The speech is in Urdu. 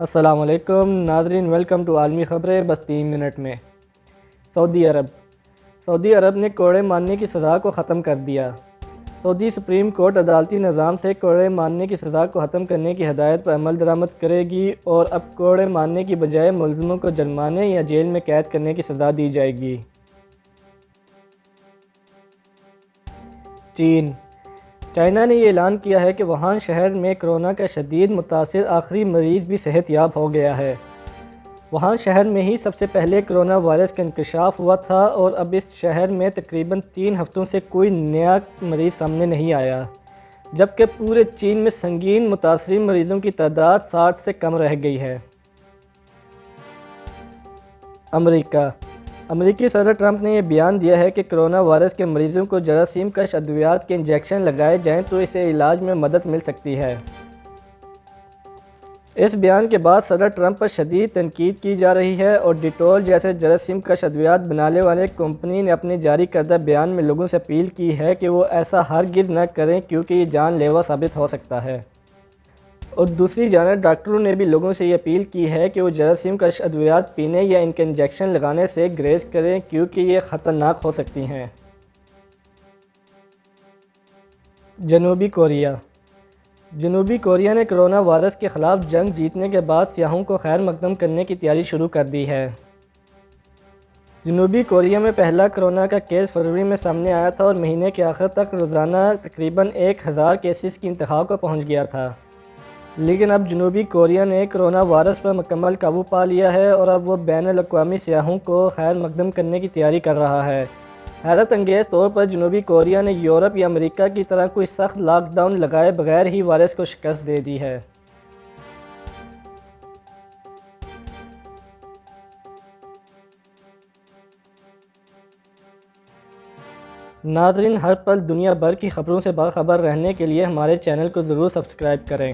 السلام علیکم ناظرین، ویلکم ٹو عالمی خبریں بس 3 منٹ میں۔ سعودی عرب نے کوڑے مارنے کی سزا کو ختم کر دیا۔ سعودی سپریم کورٹ عدالتی نظام سے کوڑے مارنے کی سزا کو ختم کرنے کی ہدایت پر عمل درآمد کرے گی اور اب کوڑے مارنے کی بجائے ملزموں کو جرمانے یا جیل میں قید کرنے کی سزا دی جائے گی۔ چائنا نے یہ اعلان کیا ہے کہ ووہان شہر میں کرونا کا شدید متاثر آخری مریض بھی صحت یاب ہو گیا ہے۔ ووہان شہر میں ہی سب سے پہلے کرونا وائرس کا انکشاف ہوا تھا اور اب اس شہر میں تقریباً 3 ہفتوں سے کوئی نیا مریض سامنے نہیں آیا، جبکہ پورے چین میں سنگین متاثرین مریضوں کی تعداد 60 سے کم رہ گئی ہے۔ امریکی صدر ٹرمپ نے یہ بیان دیا ہے کہ کرونا وائرس کے مریضوں کو جراثیم کش ادویات کے انجیکشن لگائے جائیں تو اسے علاج میں مدد مل سکتی ہے۔ اس بیان کے بعد صدر ٹرمپ پر شدید تنقید کی جا رہی ہے اور ڈیٹول جیسے جراثیم کش ادویات بنانے والے کمپنی نے اپنے جاری کردہ بیان میں لوگوں سے اپیل کی ہے کہ وہ ایسا ہرگز نہ کریں کیونکہ یہ جان لیوا ثابت ہو سکتا ہے، اور دوسری جانب ڈاکٹروں نے بھی لوگوں سے یہ اپیل کی ہے کہ وہ جراثیم کش ادویات پینے یا ان کے انجیکشن لگانے سے گریز کریں کیونکہ یہ خطرناک ہو سکتی ہیں۔ جنوبی کوریا نے کرونا وائرس کے خلاف جنگ جیتنے کے بعد سیاحوں کو خیر مقدم کرنے کی تیاری شروع کر دی ہے۔ جنوبی کوریا میں پہلا کرونا کا کیس فروری میں سامنے آیا تھا اور مہینے کے آخر تک روزانہ تقریباً 1000 کیسز کی انتہا کو پہنچ گیا تھا، لیکن اب جنوبی کوریا نے کرونا وائرس پر مکمل قابو پا لیا ہے اور اب وہ بین الاقوامی سیاحوں کو خیر مقدم کرنے کی تیاری کر رہا ہے۔ حیرت انگیز طور پر جنوبی کوریا نے یورپ یا امریکہ کی طرح کوئی سخت لاک ڈاؤن لگائے بغیر ہی وائرس کو شکست دے دی ہے۔ ناظرین، ہر پل دنیا بھر کی خبروں سے باخبر رہنے کے لیے ہمارے چینل کو ضرور سبسکرائب کریں۔